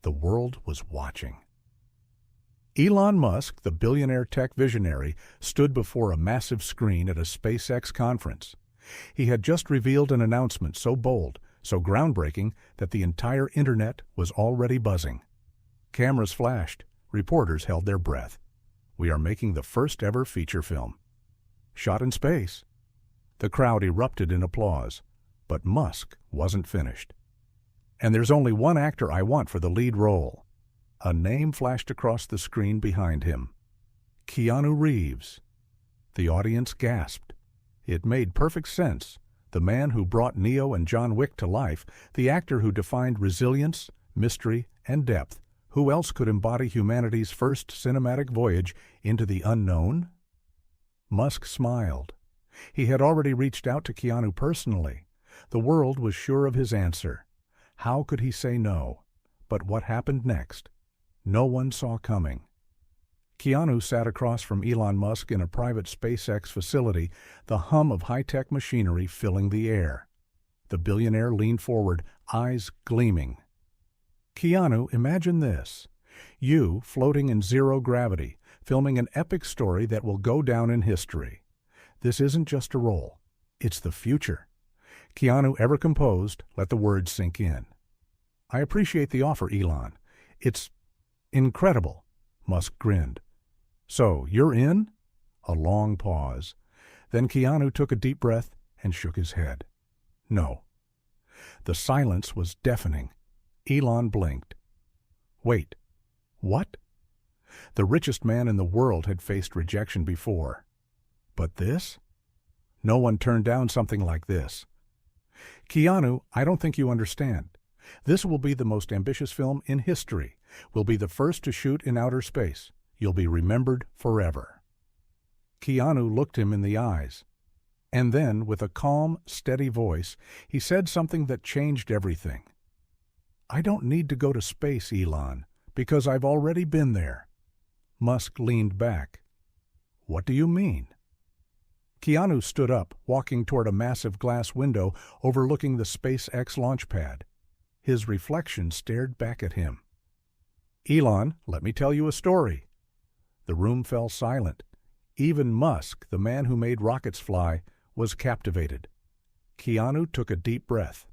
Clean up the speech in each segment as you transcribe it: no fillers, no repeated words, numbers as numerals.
The world was watching. Elon Musk, the billionaire tech visionary, stood before a massive screen at a SpaceX conference. He had just revealed an announcement so bold, so groundbreaking, that the entire internet was already buzzing. Cameras flashed. Reporters held their breath. We are making the first ever feature film. Shot in space. The crowd erupted in applause, but Musk wasn't finished. And there's only one actor I want for the lead role. A name flashed across the screen behind him. Keanu Reeves. The audience gasped. It made perfect sense. The man who brought Neo and John Wick to life, the actor who defined resilience, mystery, and depth. Who else could embody humanity's first cinematic voyage into the unknown? Musk smiled. He had already reached out to Keanu personally. The world was sure of his answer. How could he say no? But what happened next? No one saw coming. Keanu sat across from Elon Musk in a private SpaceX facility, the hum of high-tech machinery filling the air. The billionaire leaned forward, eyes gleaming. Keanu, imagine this. You, floating in zero gravity, filming an epic story that will go down in history. This isn't just a role. It's the future. Keanu, ever composed, let the words sink in. I appreciate the offer, Elon. It's incredible. Musk grinned. So, you're in? A long pause. Then Keanu took a deep breath and shook his head. No. The silence was deafening. Elon blinked. Wait. What? The richest man in the world had faced rejection before. But this? No one turned down something like this. Keanu, I don't think you understand. This will be the most ambitious film in history. We'll be the first to shoot in outer space. You'll be remembered forever. Keanu looked him in the eyes. And then, with a calm, steady voice, he said something that changed everything. I don't need to go to space, Elon, because I've already been there. Musk leaned back. What do you mean? Keanu stood up, walking toward a massive glass window overlooking the SpaceX launch pad. His reflection stared back at him. Elon, let me tell you a story. The room fell silent. Even Musk, the man who made rockets fly, was captivated. Keanu took a deep breath.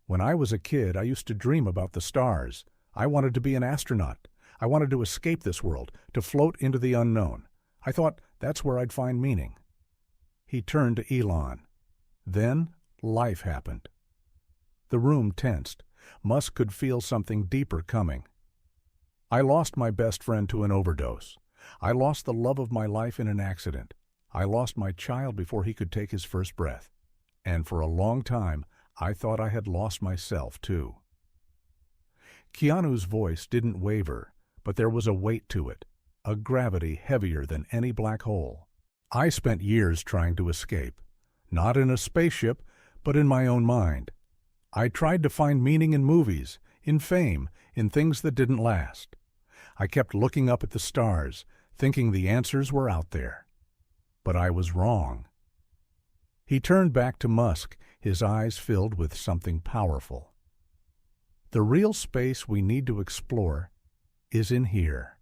When I was a kid, I used to dream about the stars. I wanted to be an astronaut. I wanted to escape this world, to float into the unknown. I thought that's where I'd find meaning. He turned to Elon. Then, life happened. The room tensed. Musk could feel something deeper coming. I lost my best friend to an overdose. I lost the love of my life in an accident. I lost my child before he could take his first breath. And for a long time, I thought I had lost myself, too. Keanu's voice didn't waver, but there was a weight to it, a gravity heavier than any black hole. I spent years trying to escape, not in a spaceship, but in my own mind. I tried to find meaning in movies, in fame, in things that didn't last. I kept looking up at the stars, thinking the answers were out there. But I was wrong. He turned back to Musk, his eyes filled with something powerful. The real space we need to explore is in here.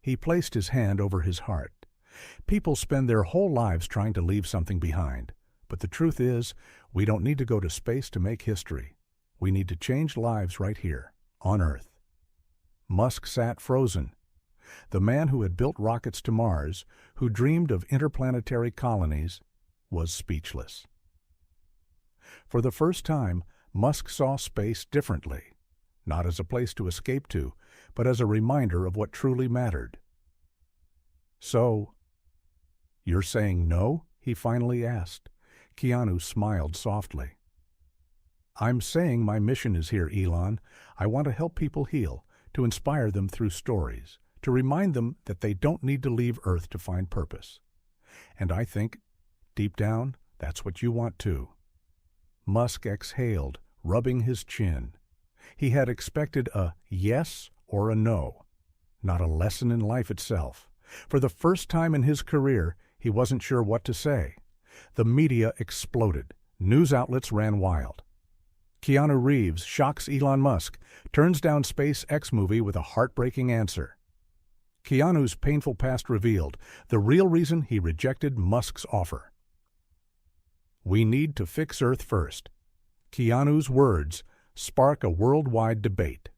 He placed his hand over his heart. People spend their whole lives trying to leave something behind. But the truth is, we don't need to go to space to make history. We need to change lives right here, on Earth. Musk sat frozen. The man who had built rockets to Mars, who dreamed of interplanetary colonies, was speechless. For the first time, Musk saw space differently, not as a place to escape to, but as a reminder of what truly mattered. So, you're saying no? He finally asked. Keanu smiled softly. I'm saying my mission is here, Elon. I want to help people heal, to inspire them through stories, to remind them that they don't need to leave Earth to find purpose. And I think, deep down, that's what you want too. Musk exhaled, rubbing his chin. He had expected a yes or a no, not a lesson in life itself. For the first time in his career, he wasn't sure what to say. The media exploded. News outlets ran wild. Keanu Reeves shocks Elon Musk, turns down SpaceX movie with a heartbreaking answer. Keanu's painful past revealed, the real reason he rejected Musk's offer. We need to fix Earth first. Keanu's words spark a worldwide debate.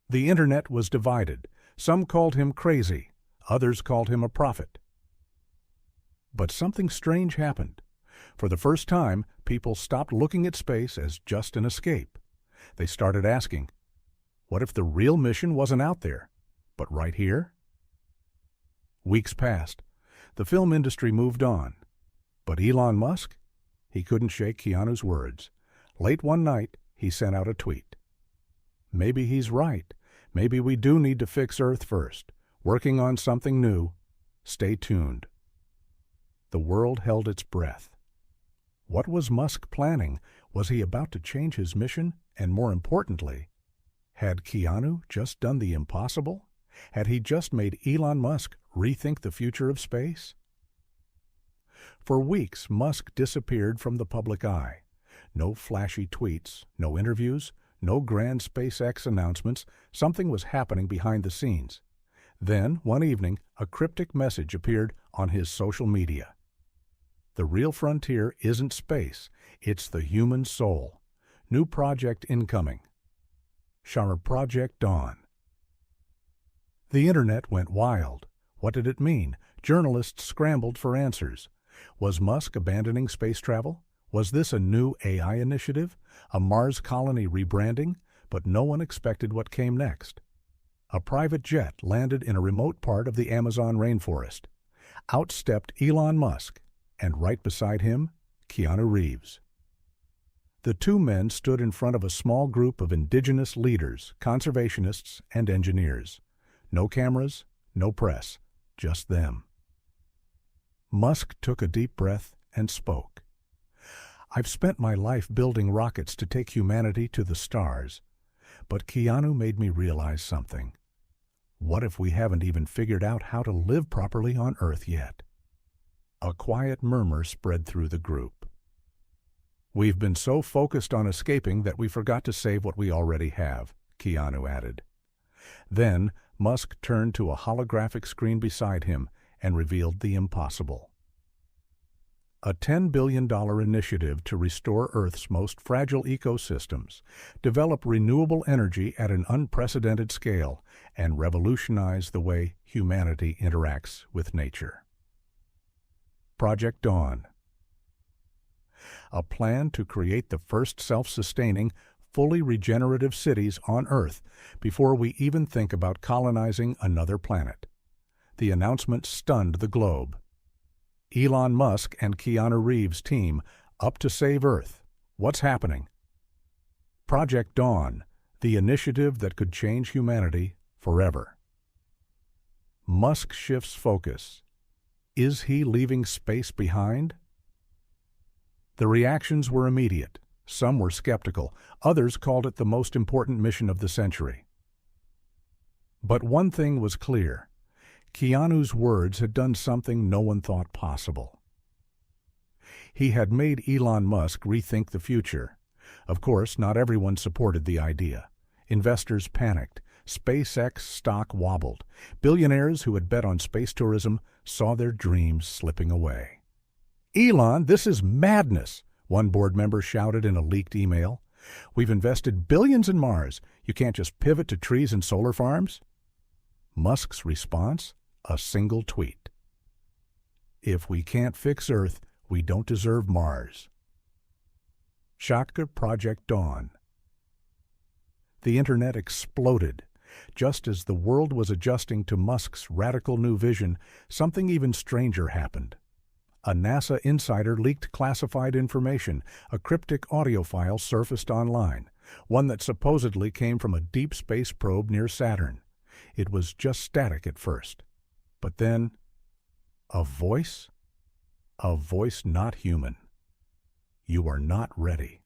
The internet was divided. Some called him crazy, others called him a prophet. But something strange happened. For the first time, people stopped looking at space as just an escape. They started asking, what if the real mission wasn't out there, but right here? Weeks passed. The film industry moved on. But Elon Musk? He couldn't shake Keanu's words. Late one night, he sent out a tweet. Maybe he's right. Maybe we do need to fix Earth first. Working on something new. Stay tuned. The world held its breath. What was Musk planning? Was he about to change his mission? And more importantly, had Keanu just done the impossible? Had he just made Elon Musk rethink the future of space? For weeks, Musk disappeared from the public eye. No flashy tweets, no interviews, no grand SpaceX announcements. Something was happening behind the scenes. Then, one evening, a cryptic message appeared on his social media. The real frontier isn't space, it's the human soul. New project incoming. Project Dawn. The internet went wild. What did it mean? Journalists scrambled for answers. Was Musk abandoning space travel? Was this a new AI initiative? A Mars colony rebranding? But no one expected what came next. A private jet landed in a remote part of the Amazon rainforest. Out stepped Elon Musk, and right beside him, Keanu Reeves. The two men stood in front of a small group of indigenous leaders, conservationists, and engineers. No cameras, no press, just them. Musk took a deep breath and spoke. I've spent my life building rockets to take humanity to the stars, but Keanu made me realize something. What if we haven't even figured out how to live properly on Earth yet? A quiet murmur spread through the group. We've been so focused on escaping that we forgot to save what we already have, Keanu added. Then Musk turned to a holographic screen beside him and revealed the impossible. A $10 billion initiative to restore Earth's most fragile ecosystems, develop renewable energy at an unprecedented scale, and revolutionize the way humanity interacts with nature. Project Dawn. A plan to create the first self-sustaining, fully regenerative cities on Earth before we even think about colonizing another planet. The announcement stunned the globe. Elon Musk and Keanu Reeves' team up to save Earth. What's happening? Project Dawn, the initiative that could change humanity forever. Musk shifts focus. Is he leaving space behind? The reactions were immediate. Some were skeptical. Others called it the most important mission of the century. But one thing was clear. Keanu's words had done something no one thought possible. He had made Elon Musk rethink the future. Of course, not everyone supported the idea. Investors panicked. SpaceX stock wobbled. Billionaires who had bet on space tourism saw their dreams slipping away. Elon, this is madness, one board member shouted in a leaked email. We've invested billions in Mars. You can't just pivot to trees and solar farms? Musk's response? A single tweet. If we can't fix Earth, we don't deserve Mars. Project Dawn. The internet exploded. Just as the world was adjusting to Musk's radical new vision, something even stranger happened. A NASA insider leaked classified information. A cryptic audio file surfaced online, one that supposedly came from a deep space probe near Saturn. It was just static at first. But then, a voice? A voice not human. You are not ready.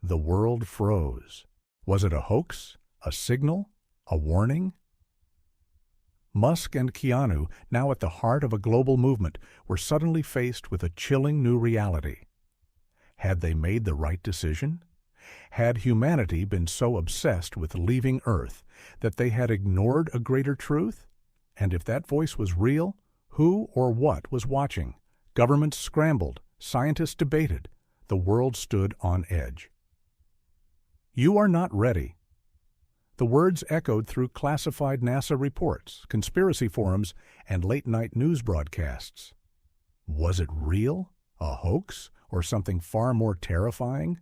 The world froze. Was it a hoax? A signal? A warning? Musk and Keanu, now at the heart of a global movement, were suddenly faced with a chilling new reality. Had they made the right decision? Had humanity been so obsessed with leaving Earth that they had ignored a greater truth? And if that voice was real, who or what was watching? Governments scrambled, scientists debated, the world stood on edge. "You are not ready." The words echoed through classified NASA reports, conspiracy forums, and late-night news broadcasts. Was it real, a hoax, or something far more terrifying?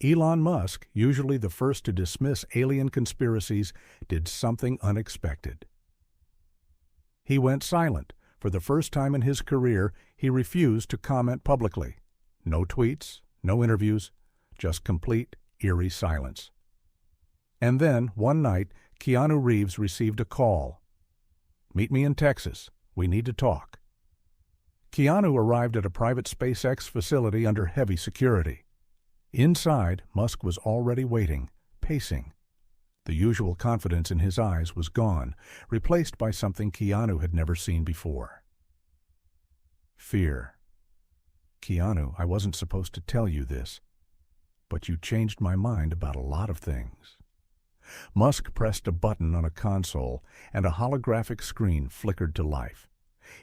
Elon Musk, usually the first to dismiss alien conspiracies, did something unexpected. He went silent. For the first time in his career, he refused to comment publicly. No tweets, no interviews, just complete, eerie silence. And then, one night, Keanu Reeves received a call. "Meet me in Texas. We need to talk." Keanu arrived at a private SpaceX facility under heavy security. Inside, Musk was already waiting, pacing. The usual confidence in his eyes was gone, replaced by something Keanu had never seen before. Fear. "Keanu, I wasn't supposed to tell you this, but you changed my mind about a lot of things." Musk pressed a button on a console, and a holographic screen flickered to life.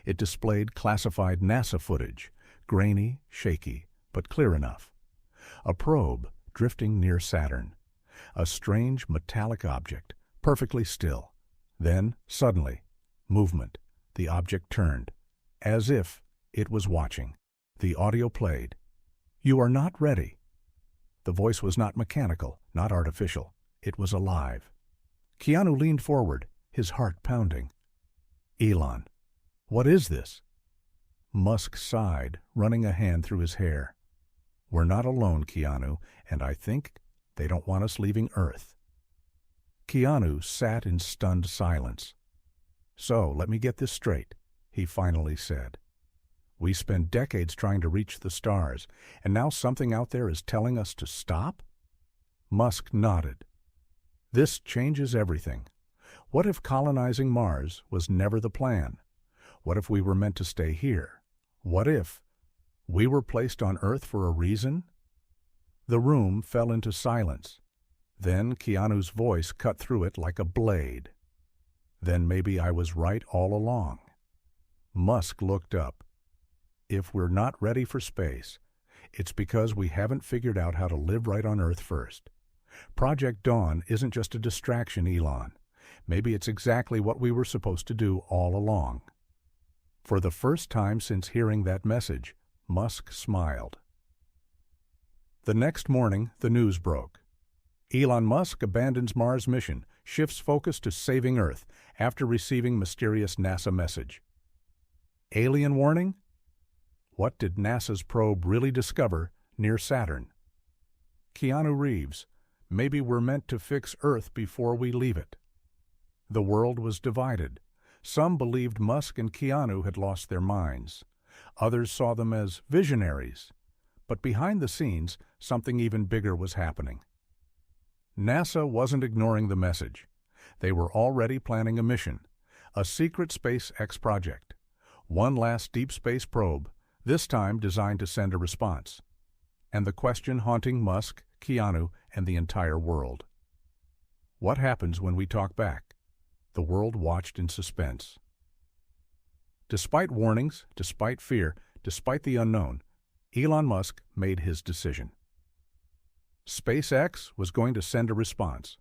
It displayed classified NASA footage, grainy, shaky, but clear enough. A probe drifting near Saturn. A strange metallic object, perfectly still. Then, suddenly, movement. The object turned, as if it was watching. The audio played. "You are not ready." The voice was not mechanical, not artificial. It was alive. Keanu leaned forward, his heart pounding. "Elon, what is this?" Musk sighed, running a hand through his hair. "We're not alone, Keanu, and I think they don't want us leaving Earth." Keanu sat in stunned silence. "So, let me get this straight," he finally said. "We spent decades trying to reach the stars, and now something out there is telling us to stop?" Musk nodded. "This changes everything. What if colonizing Mars was never the plan? What if we were meant to stay here? What if we were placed on Earth for a reason?" The room fell into silence. Then Keanu's voice cut through it like a blade. "Then maybe I was right all along." Musk looked up. "If we're not ready for space, it's because we haven't figured out how to live right on Earth first. Project Dawn isn't just a distraction, Elon. Maybe it's exactly what we were supposed to do all along." For the first time since hearing that message, Musk smiled. The next morning, the news broke. Elon Musk abandons Mars mission, shifts focus to saving Earth after receiving mysterious NASA message. Alien warning? What did NASA's probe really discover near Saturn? Keanu Reeves, maybe we're meant to fix Earth before we leave it. The world was divided. Some believed Musk and Keanu had lost their minds. Others saw them as visionaries. But behind the scenes, something even bigger was happening. NASA wasn't ignoring the message. They were already planning a mission, a secret SpaceX project. One last deep space probe, this time designed to send a response. And the question haunting Musk, Keanu, and the entire world. What happens when we talk back? The world watched in suspense. Despite warnings, despite fear, despite the unknown, Elon Musk made his decision. SpaceX was going to send a response.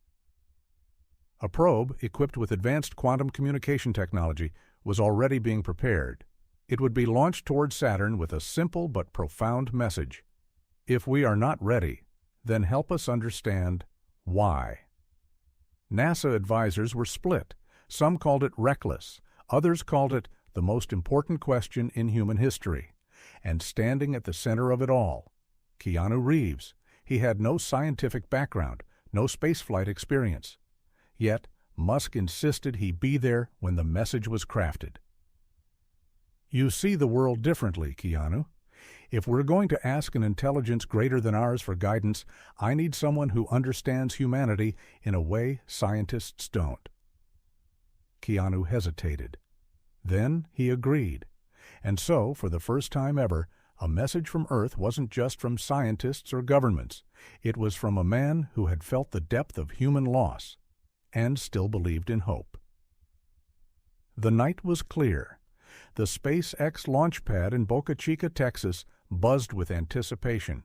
A probe equipped with advanced quantum communication technology was already being prepared. It would be launched toward Saturn with a simple but profound message. If we are not ready, then help us understand why. NASA advisors were split. Some called it reckless. Others called it the most important question in human history. And standing at the center of it all, Keanu Reeves. He had no scientific background, no spaceflight experience. Yet, Musk insisted he be there when the message was crafted. You see the world differently, Keanu. If we're going to ask an intelligence greater than ours for guidance, I need someone who understands humanity in a way scientists don't. Keanu hesitated. Then he agreed. And so, for the first time ever, A message from Earth wasn't just from scientists or governments. It was from a man who had felt the depth of human loss and still believed in hope. The night was clear. The SpaceX launch pad in Boca Chica, Texas, buzzed with anticipation.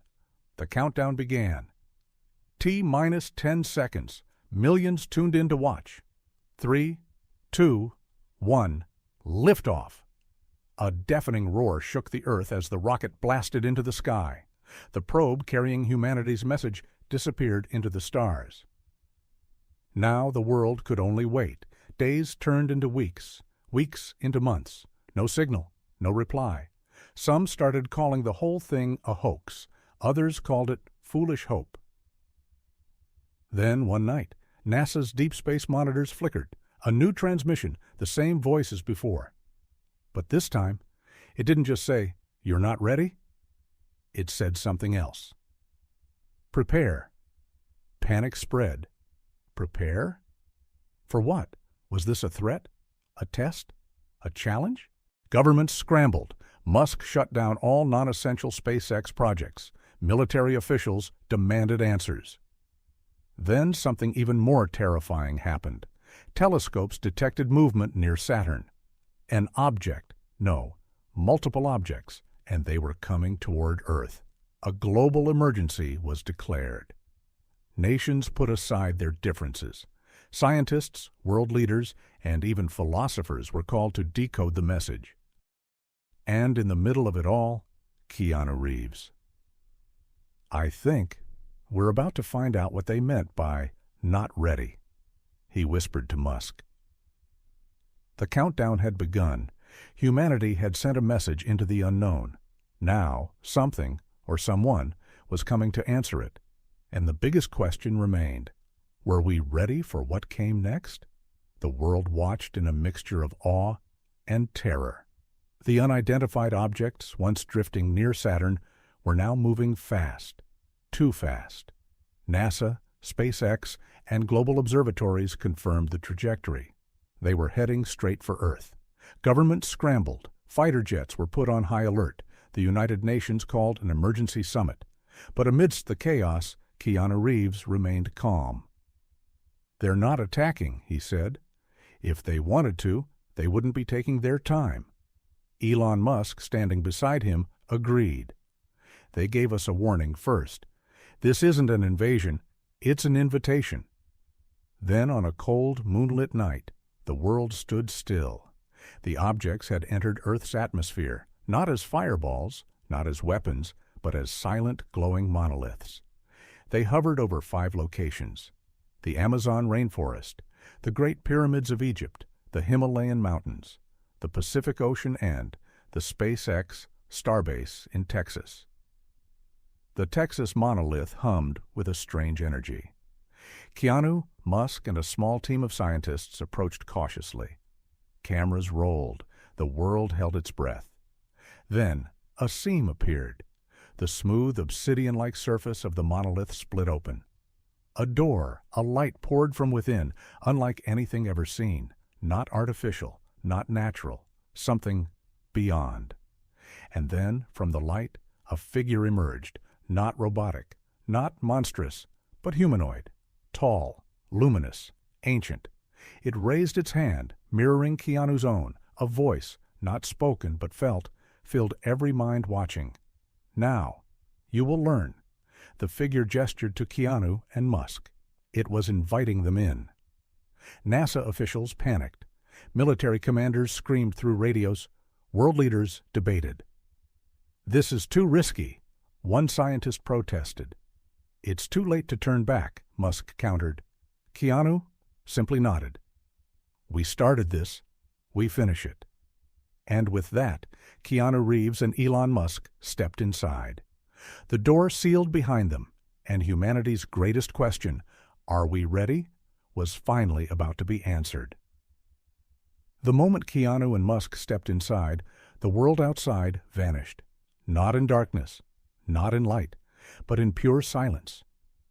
The countdown began. T-minus 10 seconds. Millions tuned in to watch. 3, 2, 1, liftoff. A deafening roar shook the Earth as the rocket blasted into the sky. The probe carrying humanity's message disappeared into the stars. Now the world could only wait. Days turned into weeks, weeks into months. No signal, no reply. Some started calling the whole thing a hoax. Others called it foolish hope. Then, one night, NASA's deep space monitors flickered. A new transmission, the same voice as before. But this time, it didn't just say, "You're not ready." It said something else. Prepare. Panic spread. Prepare? For what? Was this a threat? A test? A challenge? Governments scrambled. Musk shut down all non-essential SpaceX projects. Military officials demanded answers. Then something even more terrifying happened. Telescopes detected movement near Saturn. An object, no, multiple objects, and they were coming toward Earth. A global emergency was declared. Nations put aside their differences. Scientists, world leaders, and even philosophers were called to decode the message. And in the middle of it all, Keanu Reeves. "I think we're about to find out what they meant by 'not ready,'" he whispered to Musk. The countdown had begun. Humanity had sent a message into the unknown. Now, something, or someone, was coming to answer it. And the biggest question remained. Were we ready for what came next? The world watched in a mixture of awe and terror. The unidentified objects, once drifting near Saturn, were now moving fast. Too fast. NASA, SpaceX, and global observatories confirmed the trajectory. They were heading straight for Earth. Governments scrambled. Fighter jets were put on high alert. The United Nations called an emergency summit. But amidst the chaos, Keanu Reeves remained calm. "They're not attacking," he said. "If they wanted to, they wouldn't be taking their time." Elon Musk, standing beside him, agreed. "They gave us a warning first. This isn't an invasion, it's an invitation." Then on a cold, moonlit night, the world stood still. The objects had entered Earth's atmosphere, not as fireballs, not as weapons, but as silent, glowing monoliths. They hovered over 5 locations: the Amazon rainforest, the Great Pyramids of Egypt, the Himalayan mountains, the Pacific Ocean, and the SpaceX Starbase in Texas. The Texas monolith hummed with a strange energy. Keanu, Musk, and a small team of scientists approached cautiously. Cameras rolled. The world held its breath. Then a seam appeared. The smooth, obsidian-like surface of the monolith split open. A door, a light poured from within, unlike anything ever seen. Not artificial, not natural, something beyond. And then, from the light, a figure emerged, not robotic, not monstrous, but humanoid, tall, luminous, ancient. It raised its hand, mirroring Keanu's own. A voice, not spoken but felt, filled every mind watching. "Now, you will learn." The figure gestured to Keanu and Musk. It was inviting them in. NASA officials panicked. Military commanders screamed through radios. World leaders debated. "This is too risky," one scientist protested. "It's too late to turn back," Musk countered. Keanu simply nodded. "We started this. We finish it." And with that, Keanu Reeves and Elon Musk stepped inside. The door sealed behind them, and humanity's greatest question, "Are we ready?" was finally about to be answered. The moment Keanu and Musk stepped inside, the world outside vanished. Not in darkness, not in light, but in pure silence.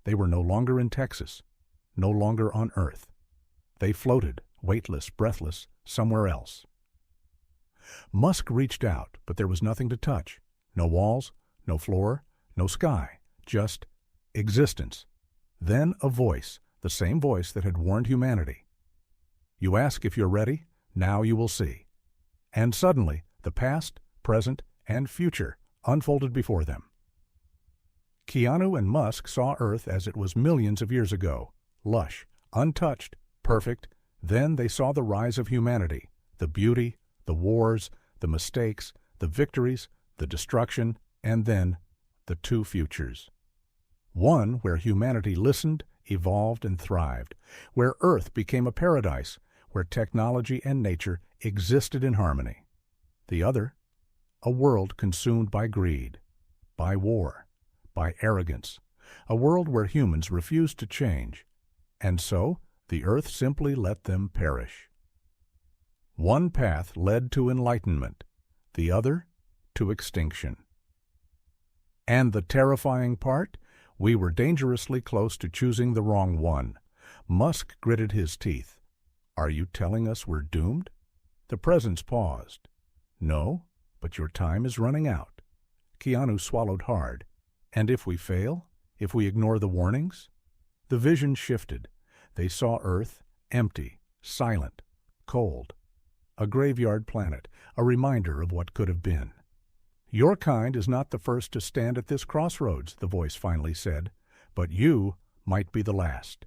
They were no longer in Texas, no longer on Earth. They floated, weightless, breathless, somewhere else. Musk reached out, but there was nothing to touch, No walls, no floor, no sky, just existence. Then a voice, the same voice that had warned humanity. You ask if you're ready, now you will see. And suddenly, the past, present, and future unfolded before them. Keanu and Musk saw Earth as it was millions of years ago, lush, untouched, perfect. Then they saw the rise of humanity, the beauty, the wars, the mistakes, the victories, the destruction, and then the two futures. One where humanity listened, evolved, and thrived, where Earth became a paradise, where technology and nature existed in harmony. The other, a world consumed by greed, by war, by arrogance, a world where humans refused to change, and so the Earth simply let them perish. One path led to enlightenment, the other to extinction. And the terrifying part? We were dangerously close to choosing the wrong one. Musk gritted his teeth. Are you telling us we're doomed? The presence paused. No, but your time is running out. Keanu swallowed hard. And if we fail? If we ignore the warnings? The vision shifted. They saw Earth empty, silent, cold. A graveyard planet, a reminder of what could have been. Your kind is not the first to stand at this crossroads, the voice finally said, but you might be the last.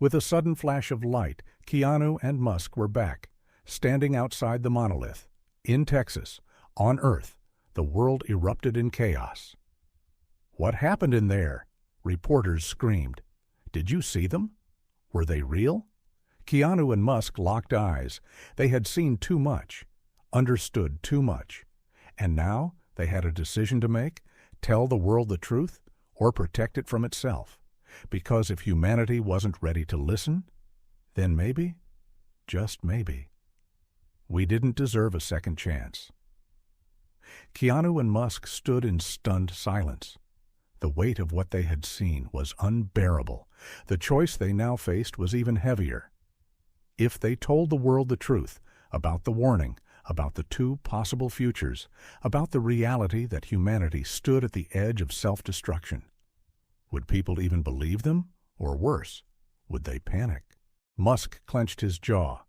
With a sudden flash of light, Keanu and Musk were back, standing outside the monolith. In Texas, on Earth, the world erupted in chaos. What happened in there? Reporters screamed. Did you see them? Were they real? Keanu and Musk locked eyes. They had seen too much, understood too much. And now they had a decision to make, tell the world the truth or protect it from itself. Because if humanity wasn't ready to listen, then maybe, just maybe, we didn't deserve a second chance. Keanu and Musk stood in stunned silence. The weight of what they had seen was unbearable. The choice they now faced was even heavier. If they told the world the truth about the warning, about the two possible futures, about the reality that humanity stood at the edge of self-destruction, would people even believe them? Or worse, would they panic? Musk clenched his jaw.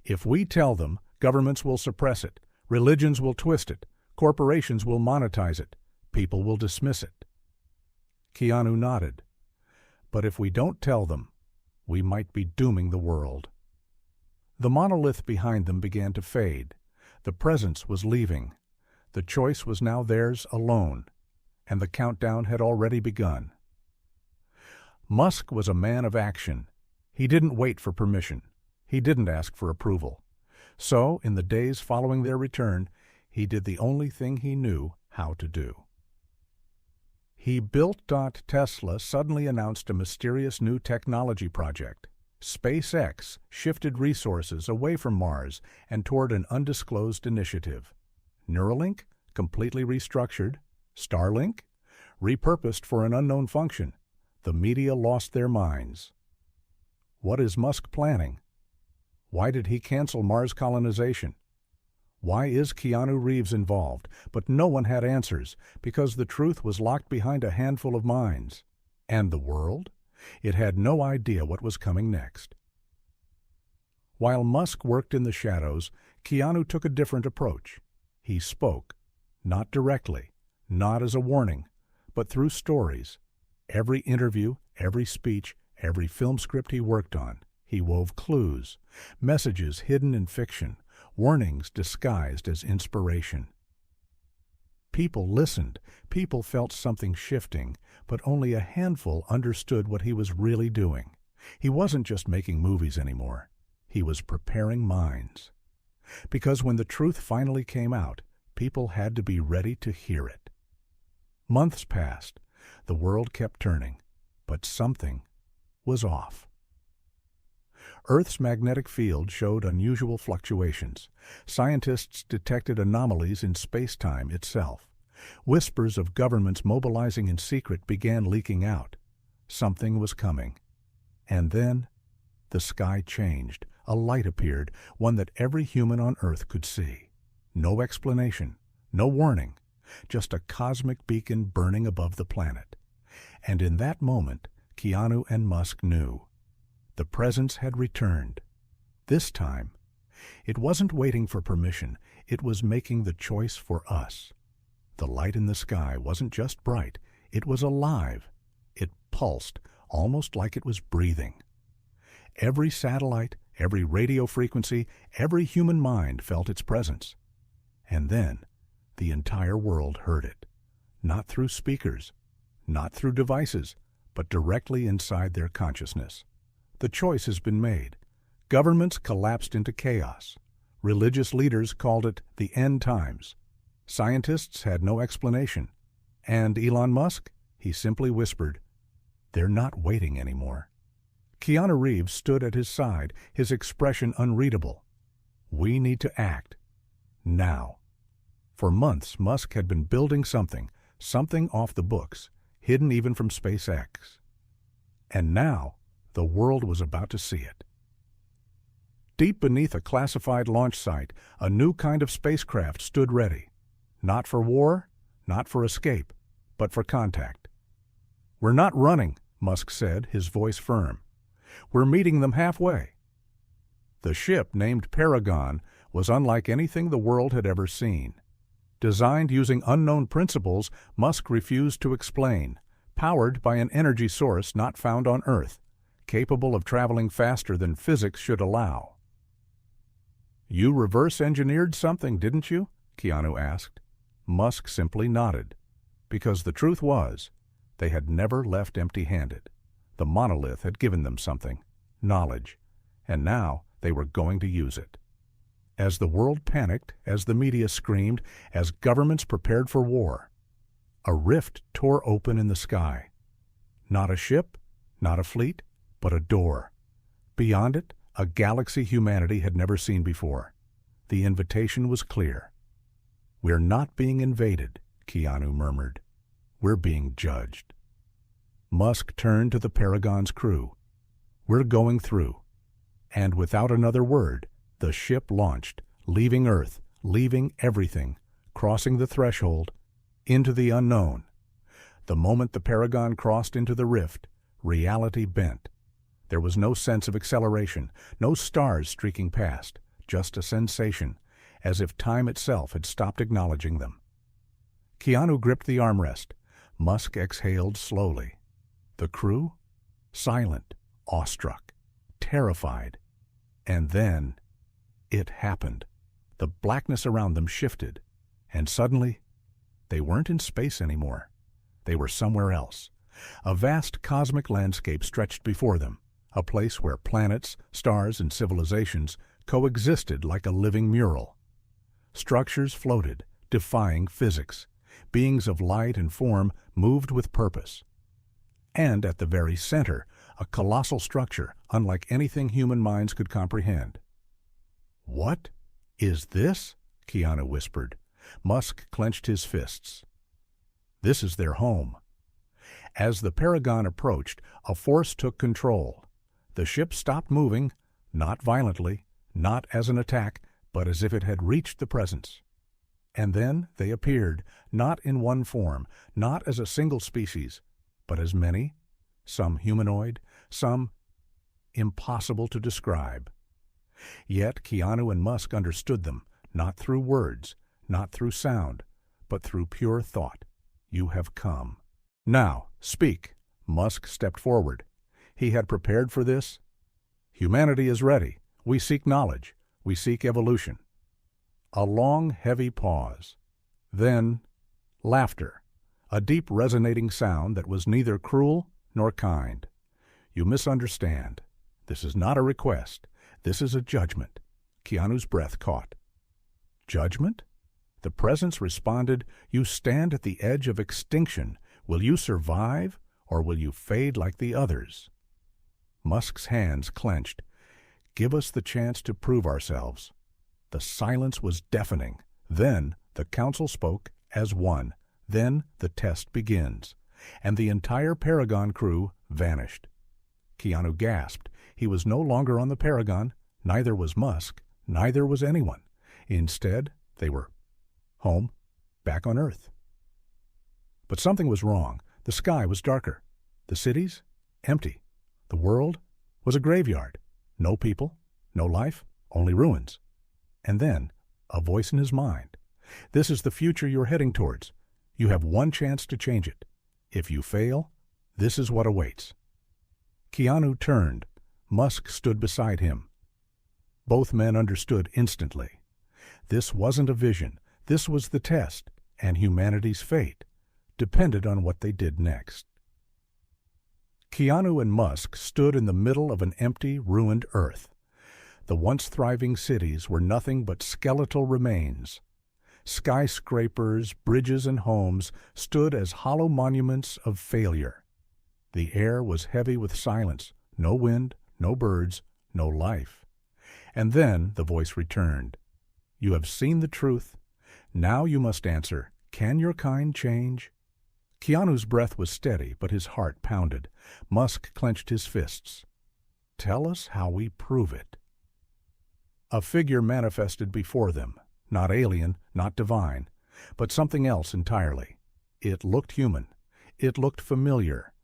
If we tell them, governments will suppress it, religions will twist it, corporations will monetize it, people will dismiss it. Keanu nodded. But if we don't tell them, we might be dooming the world. The monolith behind them began to fade. The presence was leaving. The choice was now theirs alone, and the countdown had already begun. Musk was a man of action. He didn't wait for permission. He didn't ask for approval. So, in the days following their return, he did the only thing he knew how to do. He built. Tesla suddenly announced a mysterious new technology project. SpaceX shifted resources away from Mars and toward an undisclosed initiative. Neuralink, completely restructured. Starlink, repurposed for an unknown function. The media lost their minds. What is Musk planning? Why did he cancel Mars colonization? Why is Keanu Reeves involved? But no one had answers, because the truth was locked behind a handful of minds. And the world? It had no idea what was coming next. While Musk worked in the shadows, Keanu took a different approach. He spoke, not directly, not as a warning, but through stories. Every interview, every speech, every film script he worked on, he wove clues, messages hidden in fiction, warnings disguised as inspiration. People listened, people felt something shifting, but only a handful understood what he was really doing. He wasn't just making movies anymore. He was preparing minds. Because when the truth finally came out, people had to be ready to hear it. Months passed. The world kept turning, but something was off. Earth's magnetic field showed unusual fluctuations. Scientists detected anomalies in space-time itself. Whispers of governments mobilizing in secret began leaking out. Something was coming. And then the sky changed. A light appeared, one that every human on Earth could see. No explanation, no warning, just a cosmic beacon burning above the planet. And in that moment, Keanu and Musk knew. The presence had returned. This time, it wasn't waiting for permission, it was making the choice for us. The light in the sky wasn't just bright, it was alive. It pulsed, almost like it was breathing. Every satellite, every radio frequency, every human mind felt its presence. And then, the entire world heard it. Not through speakers, not through devices, but directly inside their consciousness. The choice has been made. Governments collapsed into chaos. Religious leaders called it the end times. Scientists had no explanation. And Elon Musk? He simply whispered, "They're not waiting anymore." Keanu Reeves stood at his side, his expression unreadable. We need to act. Now. For months, Musk had been building something off the books, hidden even from SpaceX. And now, the world was about to see it. Deep beneath a classified launch site, a new kind of spacecraft stood ready. Not for war, not for escape, but for contact. "We're not running," Musk said, his voice firm. "We're meeting them halfway." The ship, named Paragon, was unlike anything the world had ever seen. Designed using unknown principles Musk refused to explain, powered by an energy source not found on Earth, capable of traveling faster than physics should allow. "You reverse-engineered something, didn't you?" Keanu asked. Musk simply nodded, because the truth was, they had never left empty-handed. The monolith had given them something, knowledge, and now they were going to use it. As the world panicked, as the media screamed, as governments prepared for war, a rift tore open in the sky. Not a ship, not a fleet, but a door. Beyond it, a galaxy humanity had never seen before. The invitation was clear. "We're not being invaded," Keanu murmured. "We're being judged." Musk turned to the Paragon's crew. "We're going through." And without another word, the ship launched, leaving Earth, leaving everything, crossing the threshold, into the unknown. The moment the Paragon crossed into the rift, reality bent. There was no sense of acceleration, no stars streaking past, just a sensation, as if time itself had stopped acknowledging them. Keanu gripped the armrest. Musk exhaled slowly. The crew? Silent, awestruck, terrified. And then, it happened. The blackness around them shifted, and suddenly, they weren't in space anymore. They were somewhere else. A vast cosmic landscape stretched before them, a place where planets, stars, and civilizations coexisted like a living mural. Structures floated, defying physics. Beings of light and form moved with purpose. And at the very center, a colossal structure unlike anything human minds could comprehend. "What is this?" Keanu whispered. Musk clenched his fists. "This is their home." As the Paragon approached, a force took control. The ship stopped moving, not violently, not as an attack, but as if it had reached the presence. And then they appeared, not in one form, not as a single species, but as many, some humanoid, some impossible to describe. Yet Keanu and Musk understood them, not through words, not through sound, but through pure thought. "You have come. Now, speak." Musk stepped forward. He had prepared for this. "Humanity is ready. We seek knowledge. We seek evolution." A long, heavy pause. Then, laughter. A deep, resonating sound that was neither cruel nor kind. "You misunderstand. This is not a request. This is a judgment." Keanu's breath caught. "Judgment?" The presence responded, "You stand at the edge of extinction. Will you survive, or will you fade like the others?" Musk's hands clenched. "Give us the chance to prove ourselves." The silence was deafening. Then the council spoke as one. Then the test begins. And the entire Paragon crew vanished. Keanu gasped. He was no longer on the Paragon. Neither was Musk. Neither was anyone. Instead, they were home, back on Earth. But something was wrong. The sky was darker. The cities? Empty. The world was a graveyard. No people, no life, only ruins. And then, a voice in his mind. This is the future you're heading towards. You have one chance to change it. If you fail, this is what awaits. Keanu turned. Musk stood beside him. Both men understood instantly. This wasn't a vision. This was the test, and humanity's fate depended on what they did next. Keanu and Musk stood in the middle of an empty, ruined Earth. The once thriving cities were nothing but skeletal remains. Skyscrapers, bridges, and homes stood as hollow monuments of failure. The air was heavy with silence, no wind, no birds, no life. And then the voice returned. You have seen the truth. Now you must answer, can your kind change? Keanu's breath was steady, but his heart pounded. Musk clenched his fists. Tell us how we prove it. A figure manifested before them, not alien, not divine, but something else entirely. It looked human. It looked familiar.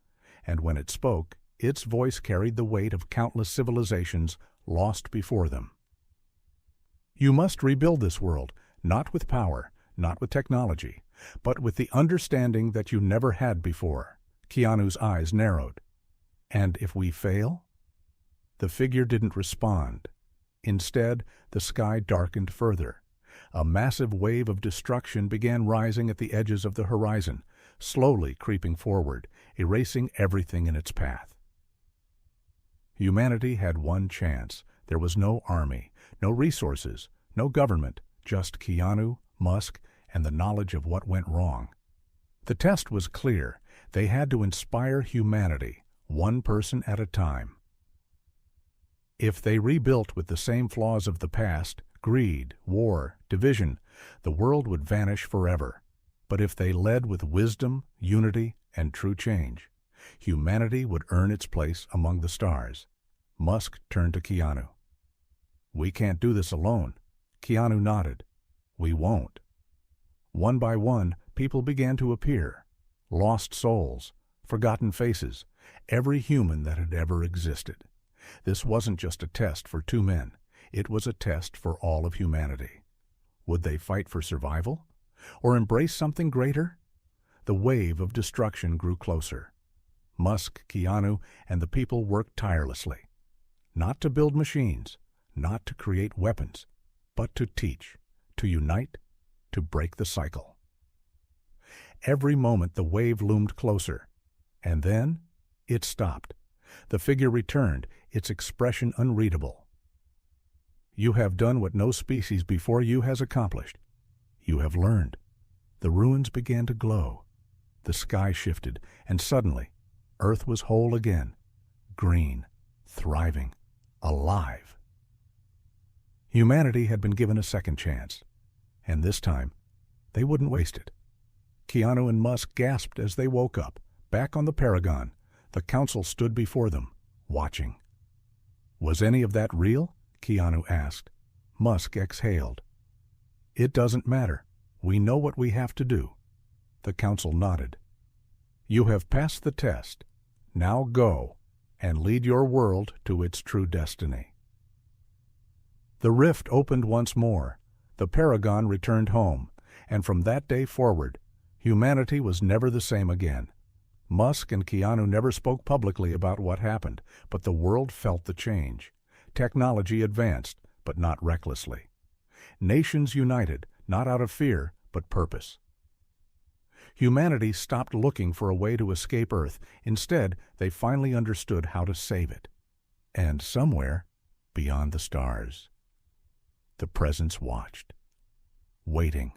And when it spoke, its voice carried the weight of countless civilizations lost before them. You must rebuild this world, not with power, not with technology, but with the understanding that you never had before. Keanu's eyes narrowed. And if we fail? The figure didn't respond. Instead, the sky darkened further. A massive wave of destruction began rising at the edges of the horizon, slowly creeping forward, erasing everything in its path. Humanity had one chance. There was no army, no resources, no government, just Keanu, Musk, and the knowledge of what went wrong. The test was clear. They had to inspire humanity, one person at a time. If they rebuilt with the same flaws of the past, greed, war, division, the world would vanish forever. But if they led with wisdom, unity, and true change, humanity would earn its place among the stars. Musk turned to Keanu. We can't do this alone. Keanu nodded. We won't. One by one, people began to appear. Lost souls, forgotten faces, every human that had ever existed. This wasn't just a test for two men. It was a test for all of humanity. Would they fight for survival? Or embrace something greater? The wave of destruction grew closer. Musk, Keanu, and the people worked tirelessly. Not to build machines, not to create weapons, but to teach, to unite, to break the cycle. Every moment the wave loomed closer, and then it stopped. The figure returned, its expression unreadable. You have done what no species before you has accomplished. You have learned. The ruins began to glow. The sky shifted, and suddenly, Earth was whole again, green, thriving, alive. Humanity had been given a second chance, and this time, they wouldn't waste it. Keanu and Musk gasped as they woke up. Back on the Paragon, the council stood before them, watching. Was any of that real? Keanu asked. Musk exhaled. It doesn't matter. We know what we have to do. The council nodded. You have passed the test. Now go and lead your world to its true destiny. The rift opened once more. The Paragon returned home, and from that day forward, humanity was never the same again. Musk and Keanu never spoke publicly about what happened, but the world felt the change. Technology advanced, but not recklessly. Nations united, not out of fear, but purpose. Humanity stopped looking for a way to escape Earth. Instead, they finally understood how to save it. And somewhere, beyond the stars, the Presence watched, waiting,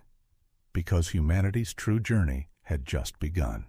because humanity's true journey had just begun.